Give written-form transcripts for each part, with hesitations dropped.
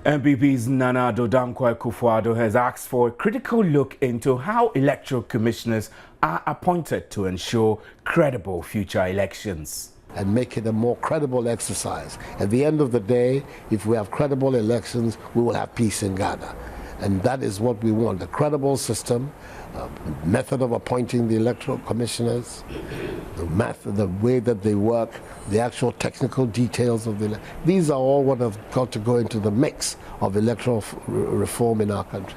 MPP's Nana Akufo-Addo has asked for a critical look into how electoral commissioners are appointed to ensure credible future elections. And make it a more credible exercise. At the end of the day, if we have credible elections, we will have peace in Ghana. And that is what we want, a credible system, method of appointing the electoral commissioners, the way that they work, the actual technical details of the these are all what have got to go into the mix of electoral reform in our country.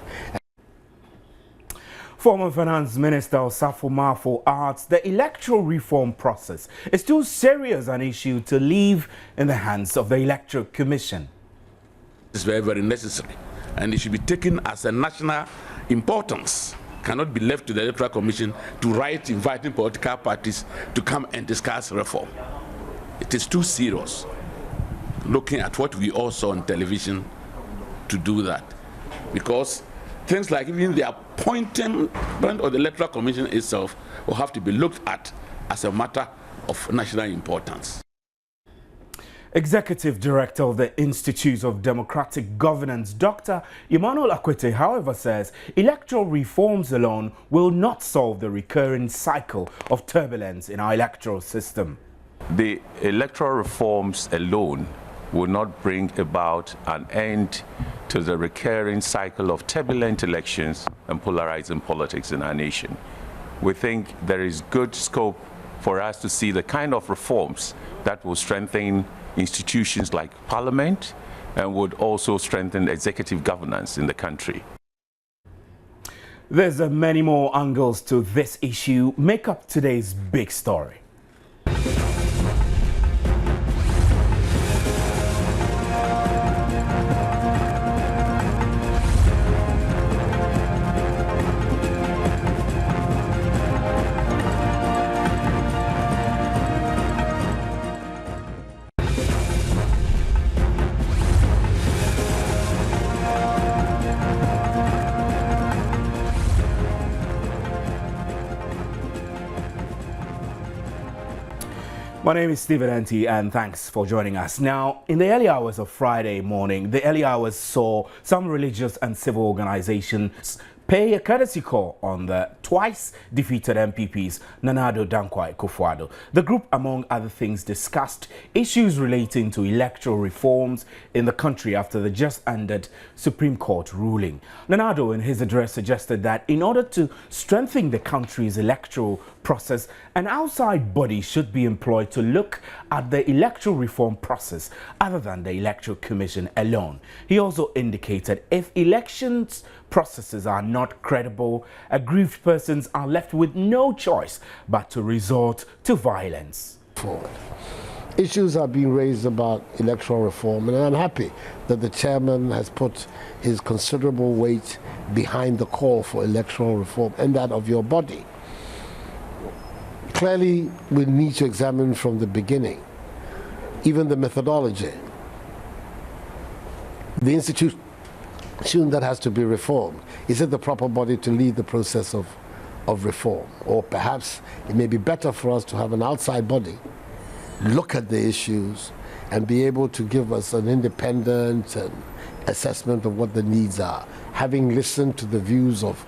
Former Finance Minister Osafo Marfo adds the electoral reform process is too serious an issue to leave in the hands of the Electoral Commission. It's very, very necessary, and it should be taken as a national importance. Cannot be left to the Electoral Commission to write inviting political parties to come and discuss reform. It is too serious, looking at what we all saw on television, to do that. Because things like even the appointment of the Electoral Commission itself will have to be looked at as a matter of national importance. Executive Director of the Institute of Democratic Governance, Dr. Emmanuel Akwete, however, says electoral reforms alone will not solve the recurring cycle of turbulence in our electoral system. The electoral reforms alone will not bring about an end to the recurring cycle of turbulent elections and polarizing politics in our nation. We think there is good scope for us to see the kind of reforms that will strengthen institutions like Parliament and would also strengthen executive governance in the country. There's many more angles to this issue. Make up today's big story. My name is Stephen Enti, and thanks for joining us. Now, in the early hours of Friday morning, the early hours saw some religious and civil organizations pay a courtesy call on the twice-defeated MPP's Nana Akufo-Addo. The group, among other things, discussed issues relating to electoral reforms in the country after the just-ended Supreme Court ruling. Nana, in his address, suggested that in order to strengthen the country's electoral process, an outside body should be employed to look at the electoral reform process other than the Electoral Commission alone. He also indicated if elections processes are not credible, aggrieved persons are left with no choice but to resort to violence. Issues are being raised about electoral reform, and I'm happy that the chairman has put his considerable weight behind the call for electoral reform and that of your body. Clearly, we need to examine from the beginning, even the methodology. The institution that has to be reformed, is it the proper body to lead the process of reform? Or perhaps it may be better for us to have an outside body look at the issues and be able to give us an independent assessment of what the needs are, having listened to the views of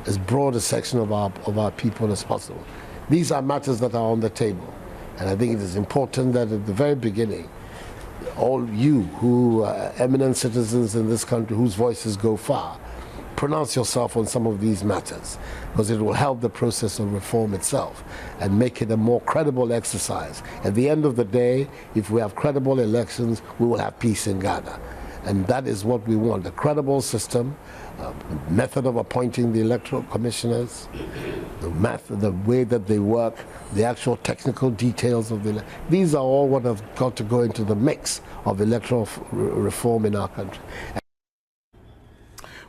as broad a section of our people as possible. These are matters that are on the table, and I think it is important that at the very beginning, all you who are eminent citizens in this country whose voices go far, pronounce yourself on some of these matters, because it will help the process of reform itself and make it a more credible exercise. At the end of the day, if we have credible elections, we will have peace in Ghana. And that is what we want, a credible system, method of appointing the electoral commissioners, the way that they work, the actual technical details of the these are all what have got to go into the mix of electoral reform in our country.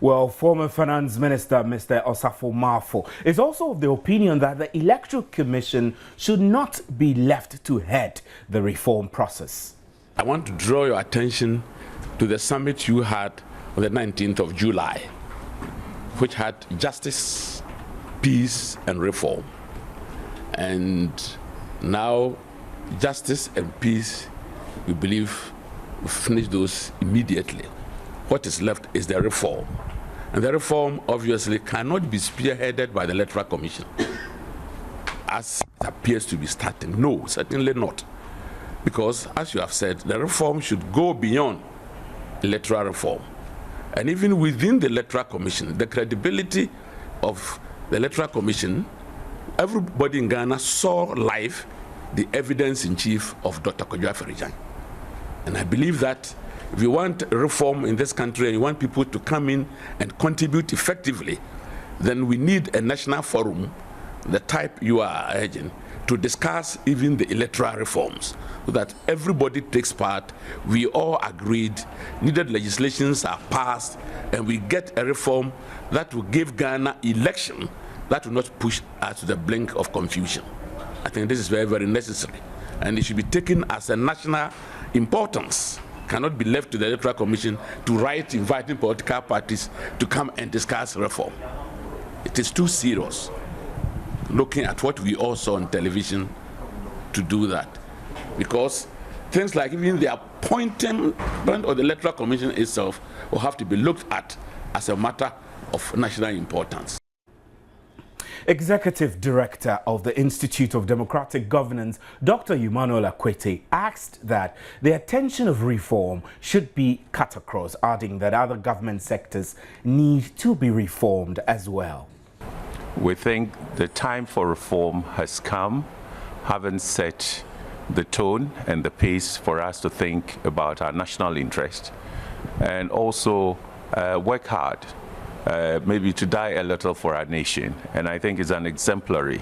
Well, former Finance Minister Mr. Osafo Marfo is also of the opinion that the Electoral Commission should not be left to head the reform process. I want to draw your attention to the summit you had on the 19th of July, which had justice, peace, and reform. And now, justice and peace, we believe, we finish those immediately. what is left is the reform. And the reform obviously cannot be spearheaded by the Electoral Commission, as it appears to be starting. No, certainly not. Because, as you have said, the reform should go beyond electoral reform. And even within the Electoral Commission, the credibility of the Electoral Commission, everybody in Ghana saw live the evidence in chief of Dr. Kojo Aferijan. And I believe that if you want reform in this country and you want people to come in and contribute effectively, then we need a national forum, the type you are urging, to discuss even the electoral reforms, so that everybody takes part. We all agreed, needed legislations are passed, and we get a reform that will give Ghana election that will not push us to the brink of confusion. I think this is very, very necessary, and it should be taken as a national importance. Cannot be left to the Electoral Commission to write inviting political parties to come and discuss reform. It is too serious, looking at what we all saw on television, to do that. Because things like even the appointment of the Electoral Commission itself will have to be looked at as a matter of national importance. Executive Director of the Institute of Democratic Governance, Dr. Emmanuel Akwete, asked that the attention of reform should be cut across, adding that other government sectors need to be reformed as well. We think the time for reform has come, having set the tone and the pace for us to think about our national interest, and also work hard, maybe to die a little for our nation. And I think it's an exemplary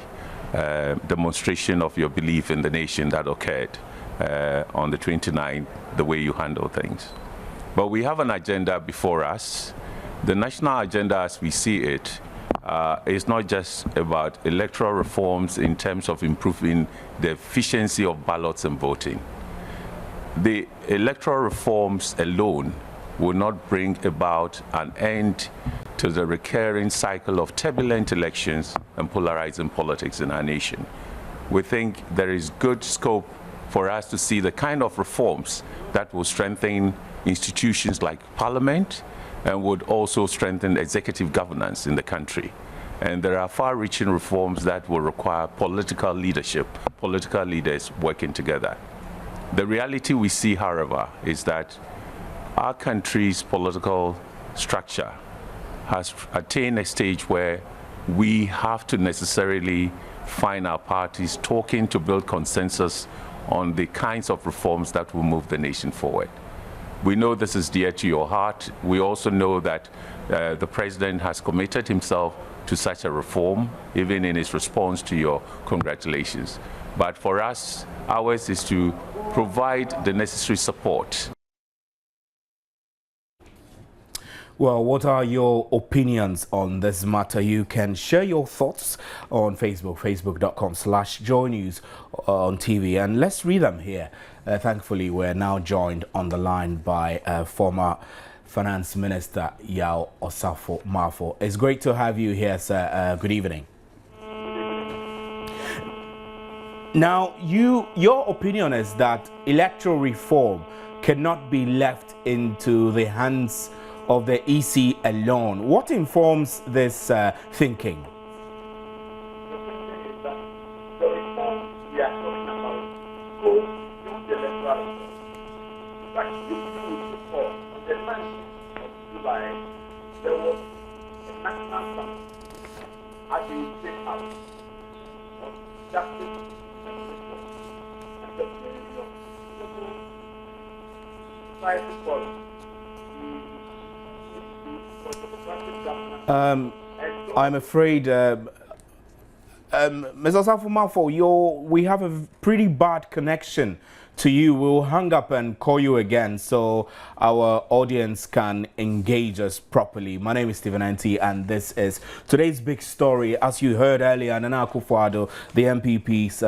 demonstration of your belief in the nation that occurred on the 29th, the way you handle things. But we have an agenda before us. The national agenda, as we see it, is not just about electoral reforms in terms of improving the efficiency of ballots and voting. The electoral reforms alone will not bring about an end to the recurring cycle of turbulent elections and polarizing politics in our nation. We think there is good scope for us to see the kind of reforms that will strengthen institutions like Parliament and would also strengthen executive governance in the country. And there are far-reaching reforms that will require political leadership, political leaders working together. The reality we see, however, is that our country's political structure has attained a stage where we have to necessarily find our parties talking to build consensus on the kinds of reforms that will move the nation forward. We know this is dear to your heart. We also know that the president has committed himself to such a reform, even in his response to your congratulations. But for us, ours is to provide the necessary support. Well, what are your opinions on this matter? You can share your thoughts on Facebook, facebook.com/joynews on TV, and let's read them here. Thankfully, we're now joined on the line by former Finance Minister Yao Osafo-Maafo. It's great to have you here, sir. Good evening. Now, your opinion is that electoral reform cannot be left into the hands of the EC alone. What informs this thinking? I'm afraid, Ms. Osafo-Maafo, we have a pretty bad connection to you. We'll hang up and call you again so our audience can engage us properly. My name is Stephen Anti, and this is today's big story. As you heard earlier, Nana Akufo-Addo, the MPP's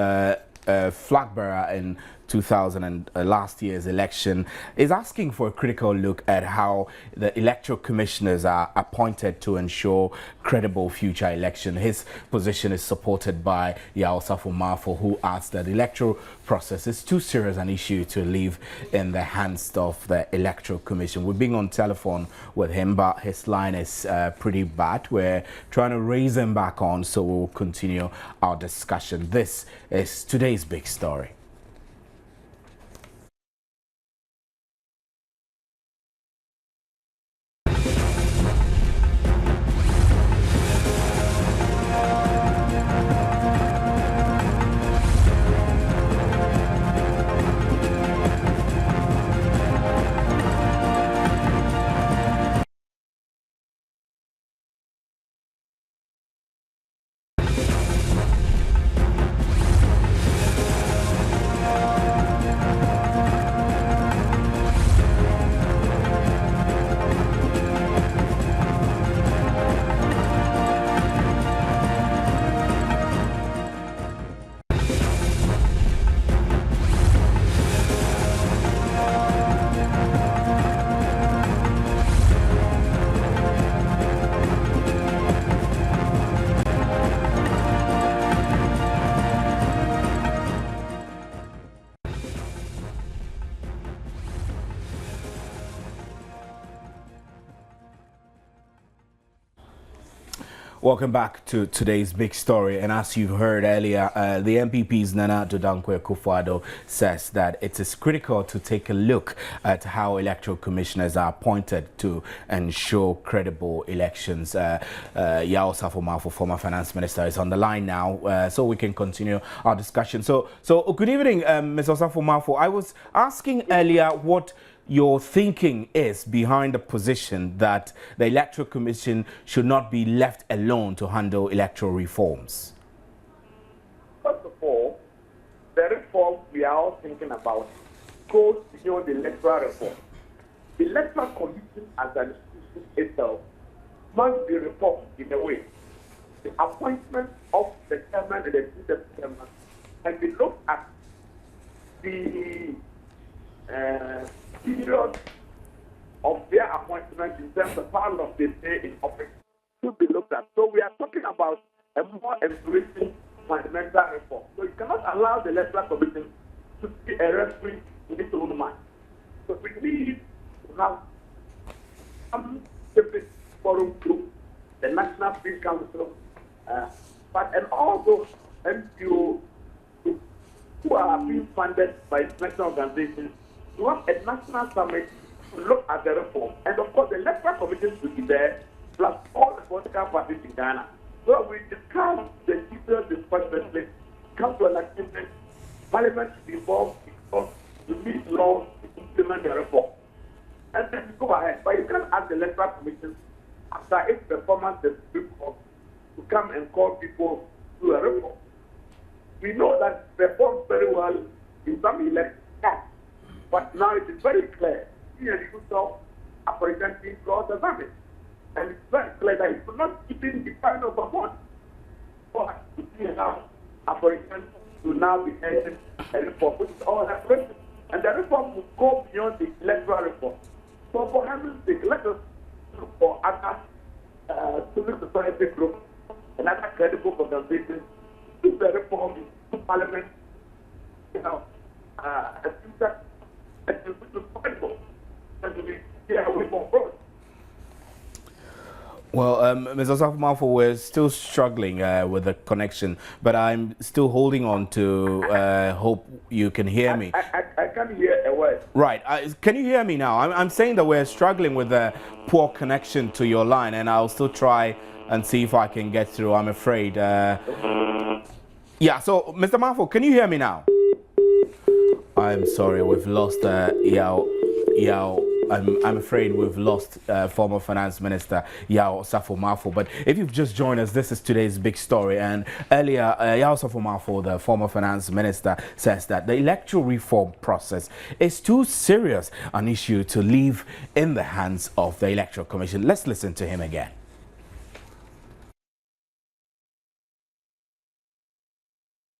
flag bearer in last year's election, is asking for a critical look at how the electoral commissioners are appointed to ensure credible future election. His position is supported by Yao Safo-Marfo, who asks that the electoral process is too serious an issue to leave in the hands of the Electoral Commission. We've been on telephone with him, but his line is pretty bad. We're trying to raise him back on, so we'll continue our discussion. This is today's big story. Welcome back to today's big story. And as you've heard earlier, the MPP's Nana Dodankwe Akufo-Addo says that it is critical to take a look at how electoral commissioners are appointed to ensure credible elections. Yao Safo-Marfo, former finance minister, is on the line now, so we can continue our discussion. So good evening, Mr. Safo-Marfo. I was asking earlier what your thinking is behind the position that the Electoral Commission should not be left alone to handle electoral reforms. First of all, the reform we are all thinking about goes beyond the electoral reform. The Electoral Commission as an institution itself must be reformed in a way. The appointment of the chairman and the deputy chairman can be looked at the period of their appointment in terms of how long they stay in office should be looked at. So we are talking about a more embracing fundamental reform. So you cannot allow the Electoral Commission to be a referee in its own mind. So we need to have some separate forum group, the National Peace Council, and all those NGOs who are being funded by international organizations to have a national summit to look at the reform. And of course, the Electoral Commission should be there, plus all the political parties in Ghana. So we discuss the details discussion, come to an agreement, Parliament should be involved because to meet laws to implement the reform. And then we go ahead. But you can't ask the Electoral Commission after its performance is report to come and call people to a reform. We know that reforms very well in some elections. But now it is very clear, he and himself are presenting laws and habits. And it's very clear that he could not even define of a bond. But he has apparition to now be ending a reform, which is all apparition. And the reform will go beyond the electoral reform. So for heaven's sake, let us look for other civil society groups and other credible organizations to the reform in Parliament, a future. Well, Mr. Safo-Marfo, we're still struggling with the connection, but I'm still holding on to hope you can hear me. I can't hear a word. Right. Can you hear me now? I'm saying that we're struggling with the poor connection to your line, and I'll still try and see if I can get through, I'm afraid. Yeah, so, Mr. Marfo, can you hear me now? I'm sorry, we've lost Yao. I'm afraid we've lost former finance minister Yao Safo-Marfo. But if you've just joined us, this is today's big story. And earlier, Yao Safo-Marfo, the former finance minister, says that the electoral reform process is too serious an issue to leave in the hands of the Electoral Commission. Let's listen to him again.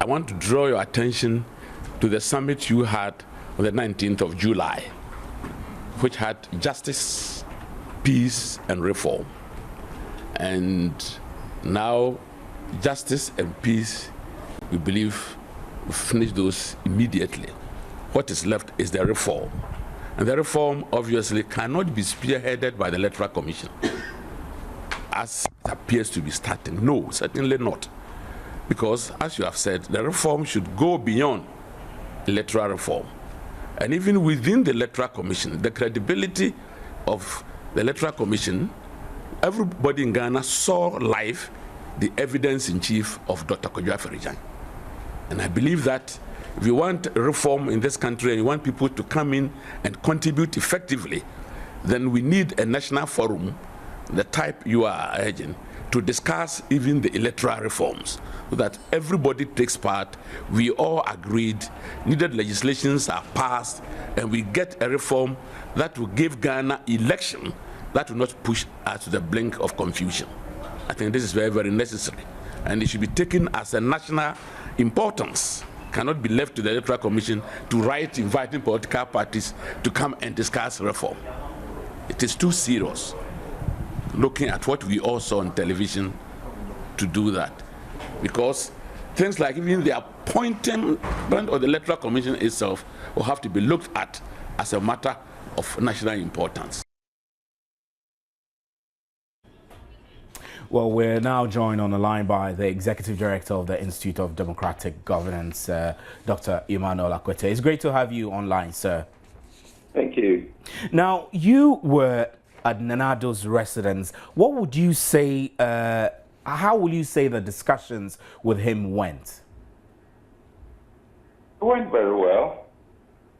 I want to draw your attention to the summit you had on the 19th of July, which had justice, peace, and reform. And now, justice and peace, we believe we finish those immediately. What is left is the reform. And the reform, obviously, cannot be spearheaded by the Electoral Commission, as it appears to be starting. No, certainly not. Because, as you have said, the reform should go beyond electoral reform. And even within the Electoral Commission, the credibility of the Electoral Commission, everybody in Ghana saw live the evidence in chief of Dr. Kojo Aferijan. And I believe that if you want reform in this country and you want people to come in and contribute effectively, then we need a national forum, the type you are urging, to discuss even the electoral reforms, so that everybody takes part. We all agreed, needed legislations are passed, and we get a reform that will give Ghana election that will not push us to the brink of confusion. I think this is very, very necessary, and it should be taken as a national importance. Cannot be left to the Electoral Commission to write inviting political parties to come and discuss reform. It is too serious, looking at what we all saw on television, to do that. Because things like even the appointment of the Electoral Commission itself will have to be looked at as a matter of national importance. Well, we're now joined on the line by the Executive Director of the Institute of Democratic Governance, Dr. Emmanuel Akwete. It's great to have you online, sir. Thank you. Now, you were at Nana Addo's residence. What would you say, how will you say the discussions with him went? It went very well.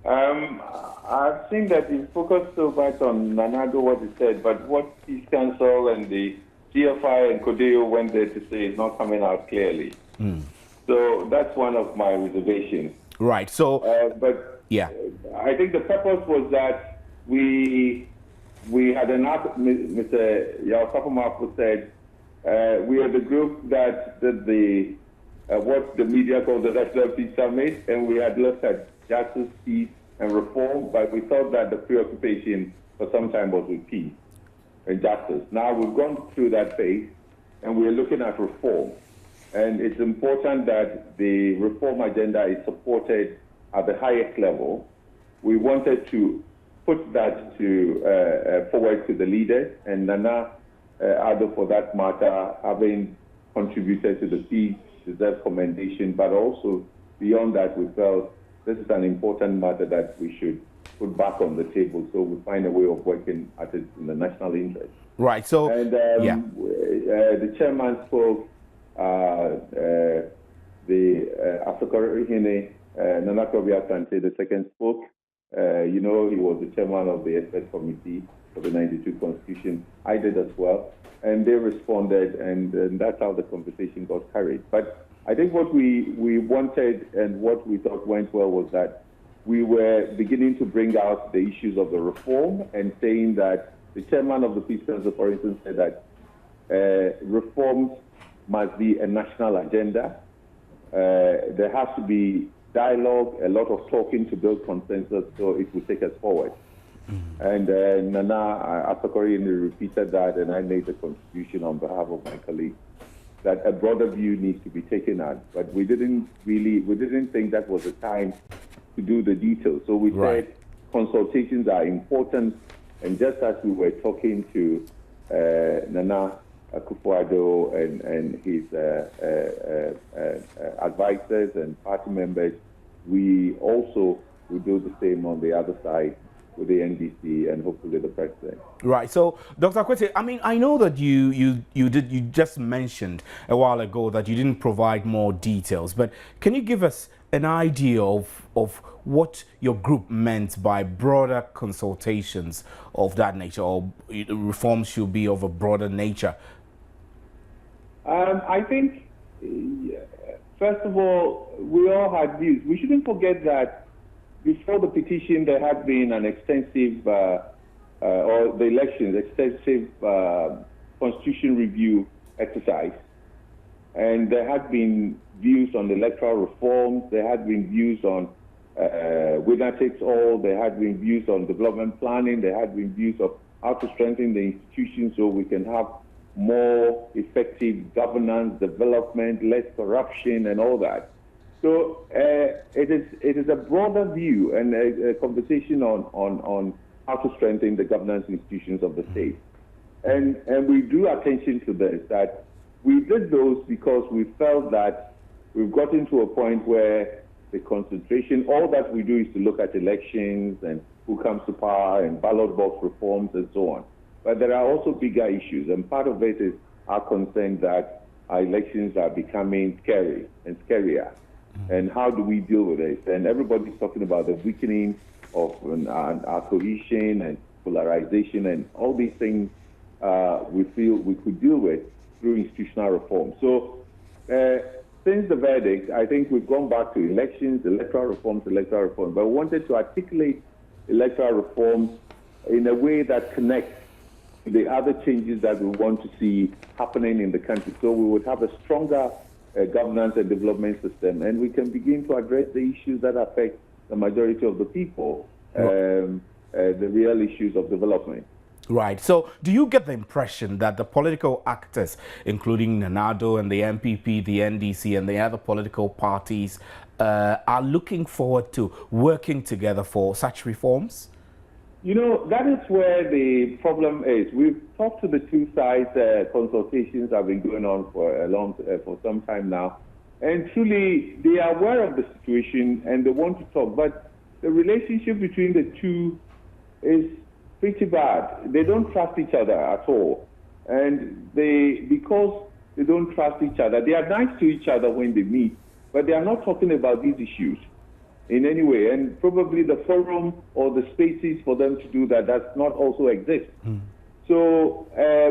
I've seen that he focused so much on Nana Addo, what he said, but what Peace Council and the GFI and Kodeo went there to say is not coming out clearly. So that's one of my reservations. Right. So, but yeah, I think the purpose was that we had enough. Mr. Yaosafo said we are the group that did the what the media called the Electoral Peace Summit, and we had looked at justice, peace, and reform, but we thought that the preoccupation for some time was with peace and justice. Now we've gone through that phase, and we're looking at reform. And it's important that the reform agenda is supported at the highest level. We wanted to put that forward to the leaders, and Nana Addo, for that matter, having contributed to the peace, deserves commendation, but also beyond that, we felt this is an important matter that we should put back on the table, so we find a way of working at it in the national interest. Right. So, and yeah, the chairman spoke. The Asokore Hine, Nana Kwabena Asante, the second spoke. He was the chairman of the expert committee for the 92 Constitution. I did as well, and they responded, and that's how the conversation got carried. But I think what we wanted and what we thought went well was that we were beginning to bring out the issues of the reform and saying that the chairman of the Peace Council, for instance, said that reforms must be a national agenda. There has to be dialogue, a lot of talking to build consensus, so it will take us forward. And Nana Asokore repeated that, and I made a contribution on behalf of my colleagues that a broader view needs to be taken at. But we didn't think that was the time to do the details. So we said consultations are important, and just as we were talking to Nana Akufo-Addo and his advisors and party members, we also will do the same on the other side with the NDC and hopefully the president. Right. So, Dr. Akwete, I mean, I know that you just mentioned a while ago that you didn't provide more details, but can you give us an idea of what your group meant by broader consultations of that nature, or reforms should be of a broader nature? I think, first of all, we all had views. We shouldn't forget that before the petition, there had been an extensive, or the elections, extensive constitution review exercise. And there had been views on the electoral reforms. There had been views on winner takes all. There had been views on development planning. There had been views of how to strengthen the institutions so we can have more effective governance, development, less corruption, and all that. So it is a broader view and a conversation on how to strengthen the governance institutions of the state. And we drew attention to this, that we did those because we felt that we've gotten to a point where the concentration, all that we do is to look at elections and who comes to power and ballot box reforms and so on. But there are also bigger issues, and part of it is our concern that our elections are becoming scary and scarier. And how do we deal with it? And everybody's talking about the weakening of our cohesion and polarization and all these things we feel we could deal with through institutional reform. So since the verdict, I think we've gone back to elections, electoral reforms, but we wanted to articulate electoral reforms in a way that connects to the other changes that we want to see happening in the country. So we would have a stronger governance and development system, and we can begin to address the issues that affect the majority of the people, the real issues of development. Right. So do you get the impression that the political actors, including Nanado and the MPP, the NDC, and the other political parties, are looking forward to working together for such reforms? You know, that is where the problem is. We've talked to the two sides. Consultations have been going on for some time now. And truly, they are aware of the situation and they want to talk. But the relationship between the two is pretty bad. They don't trust each other at all. And because they don't trust each other, they are nice to each other when they meet, but they are not talking about these issues in any way. And probably the forum or the spaces for them to do that does not also exist. So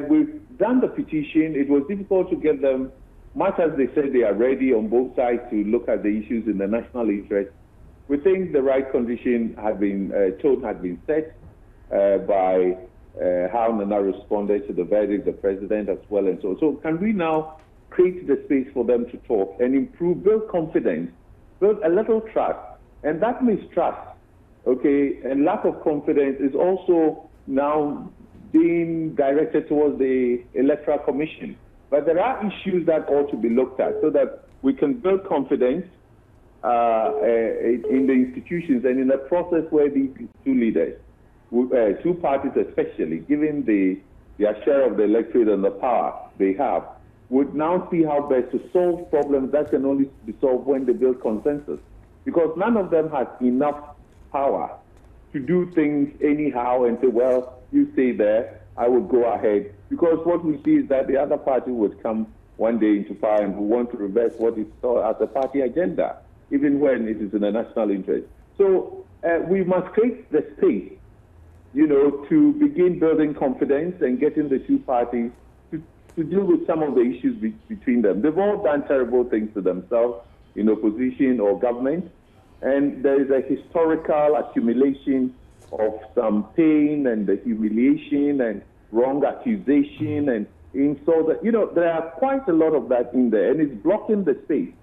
we've done the petition. It was difficult to get them, much as they said they are ready on both sides to look at the issues in the national interest. We think the right condition tone had been set by how Nana responded to the verdict, the president as well, and so on. So can we now create the space for them to talk and improve, build confidence, build a little trust? And that mistrust, okay, and lack of confidence is also now being directed towards the Electoral Commission. But there are issues that ought to be looked at so that we can build confidence in the institutions and in the process where these two leaders, two parties especially, given their share of the electorate and the power they have, would now see how best to solve problems that can only be solved when they build consensus. Because none of them has enough power to do things anyhow and say, well, you stay there, I will go ahead. Because what we see is that the other party would come one day into power and who want to reverse what is saw as a party agenda, even when it is in the national interest. So we must create the space, you know, to begin building confidence and getting the two parties to deal with some of the issues between them. They've all done terrible things to themselves in opposition or government, and there is a historical accumulation of some pain and the humiliation and wrong accusation and insult. You know, there are quite a lot of that in there, and it's blocking the space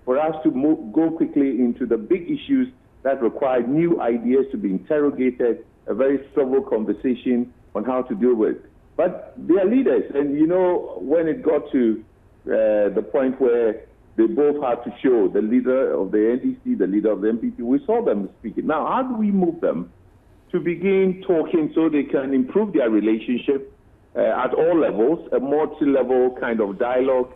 for us to go quickly into the big issues that require new ideas to be interrogated, a very civil conversation on how to deal with. But they are leaders, and you know, when it got to the point where they both had to show, the leader of the NDC, the leader of the MPP, we saw them speaking. Now, how do we move them to begin talking so they can improve their relationship at all levels, a multi-level kind of dialogue,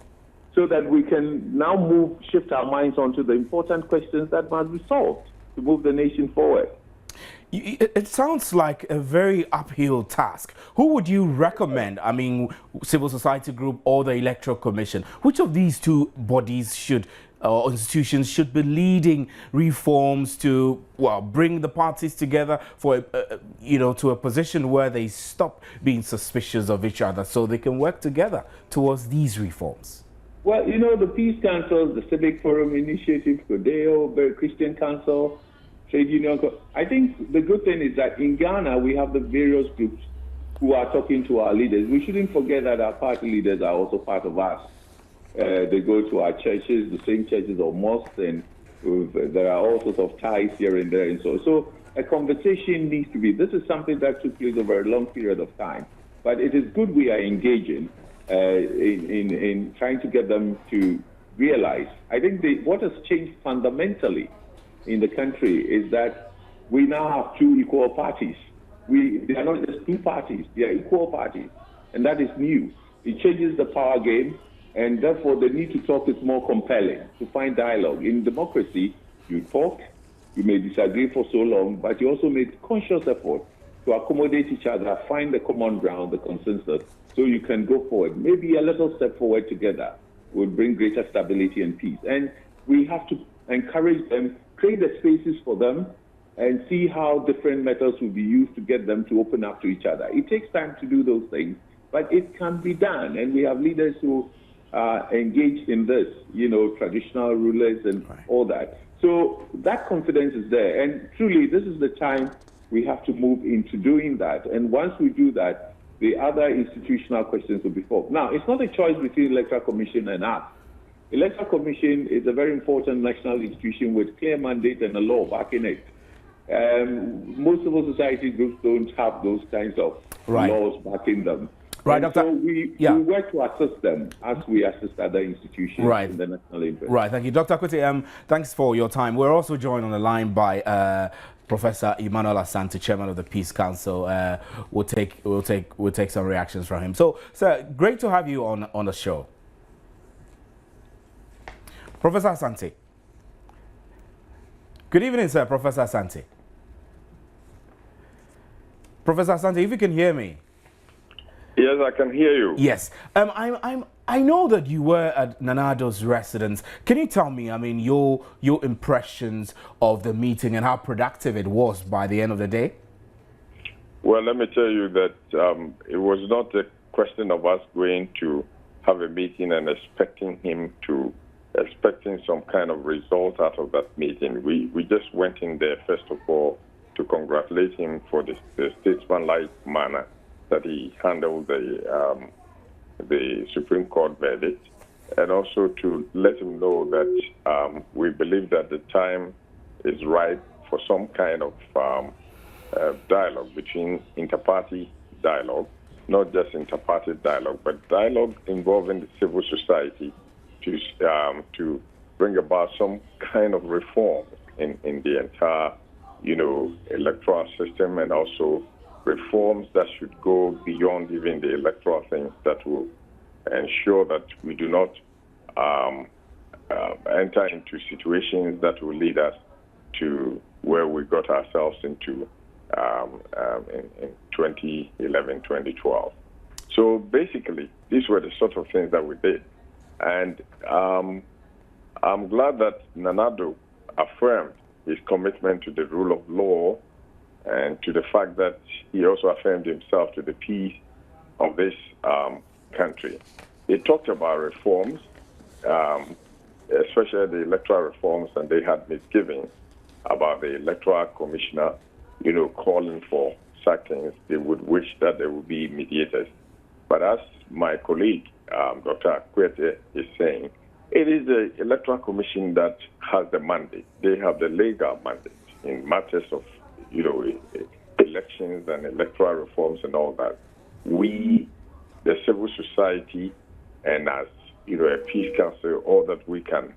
so that we can now shift our minds onto the important questions that must be solved to move the nation forward? It sounds like a very uphill task. Who would you recommend? I mean, civil society group or the Electoral Commission? Which of these two bodies or institutions should be leading reforms to, well, bring the parties together for, to a position where they stop being suspicious of each other so they can work together towards these reforms? Well, you know, the Peace Council, the Civic Forum Initiative, Codeo, Christian Council, Trade Union. I think the good thing is that in Ghana, we have the various groups who are talking to our leaders. We shouldn't forget that our party leaders are also part of us. They go to our churches, the same churches or mosques, and There are all sorts of ties here and there, and so a conversation needs to be. This is something that took place over a long period of time, but it is good we are engaging in trying to get them to realize. I think what has changed fundamentally in the country is that we now have two equal parties. They are not just two parties; they are equal parties, and that is new. It changes the power game. And therefore, the need to talk is more compelling, to find dialogue. In democracy, you talk, you may disagree for so long, but you also make conscious effort to accommodate each other, find the common ground, the consensus, so you can go forward. Maybe a little step forward together will bring greater stability and peace. And we have to encourage them, create the spaces for them, and see how different methods will be used to get them to open up to each other. It takes time to do those things, but it can be done. And we have leaders who engaged in this, traditional rulers and all that. So that confidence is there. And truly, this is the time we have to move into doing that. And once we do that, the other institutional questions will be solved. Now, it's not a choice between Electoral Commission and us. Electoral Commission is a very important national institution with clear mandate and a law backing it. Most civil society groups don't have those kinds of laws backing them. Right, and Doctor. So we work to assist them as we assist other institutions in the national interest. Right, thank you. Dr. Akwete, thanks for your time. We're also joined on the line by Professor Emmanuel Asante, Chairman of the Peace Council. We'll take some reactions from him. So, sir, great to have you on the show. Professor Asante. Good evening, sir, Professor Asante. Professor Asante, if you can hear me. Yes, I can hear you. Yes. I know that you were at Nana Addo's residence. Can you tell me, your impressions of the meeting and how productive it was by the end of the day? Well, let me tell you that it was not a question of us going to have a meeting and expecting some kind of result out of that meeting. We just went in there, first of all, to congratulate him for the statesmanlike manner that he handled the Supreme Court verdict, and also to let him know that we believe that the time is right for some kind of dialogue between inter-party dialogue, not just inter-party dialogue, but dialogue involving the civil society to bring about some kind of reform in the entire, electoral system, and also reforms that should go beyond even the electoral things that will ensure that we do not enter into situations that will lead us to where we got ourselves into in 2011, 2012. So basically, these were the sort of things that we did. And I'm glad that Nana Addo affirmed his commitment to the rule of law and to the fact that he also affirmed himself to the peace of this country. He talked about reforms, especially the electoral reforms, and they had misgivings about the electoral commissioner, calling for sackings. They would wish that there would be mediators. But as my colleague, Dr. Akwete, is saying, it is the electoral commission that has the mandate. They have the legal mandate in matters of elections and electoral reforms and all that. We, the civil society, and as a peace council, all that we can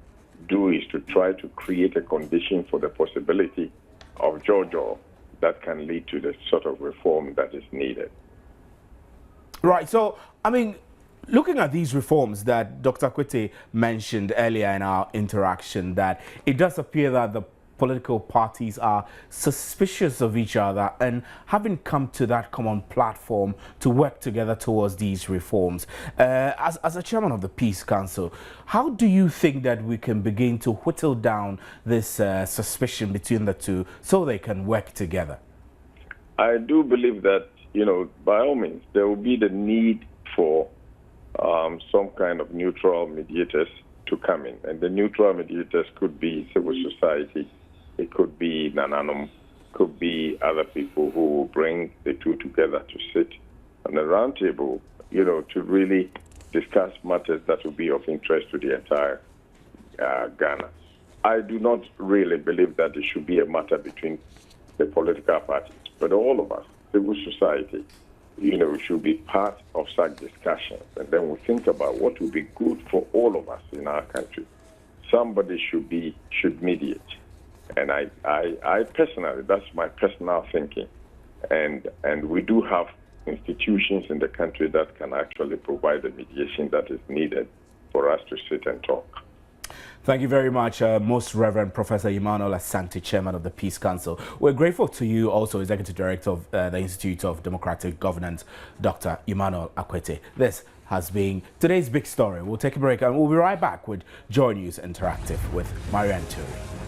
do is to try to create a condition for the possibility of JoJo that can lead to the sort of reform that is needed. Right. So, looking at these reforms that Dr. Akwete mentioned earlier in our interaction, that it does appear that the political parties are suspicious of each other and haven't come to that common platform to work together towards these reforms. As a chairman of the Peace Council, how do you think that we can begin to whittle down this suspicion between the two so they can work together? I do believe that, by all means, there will be the need for some kind of neutral mediators to come in. And the neutral mediators could be civil society, it could be Nananum, could be other people who will bring the two together to sit on the round table, to really discuss matters that will be of interest to the entire Ghana. I do not really believe that it should be a matter between the political parties, but all of us, civil society, should be part of such discussions. And then we think about what will be good for all of us in our country. Somebody should mediate. And I personally, that's my personal thinking. And we do have institutions in the country that can actually provide the mediation that is needed for us to sit and talk. Thank you very much, Most Reverend Professor Emmanuel Asante, Chairman of the Peace Council. We're grateful to you also, Executive Director of the Institute of Democratic Governance, Dr. Emmanuel Akwete. This has been today's big story. We'll take a break and we'll be right back with Joy News Interactive with Marianne Turi.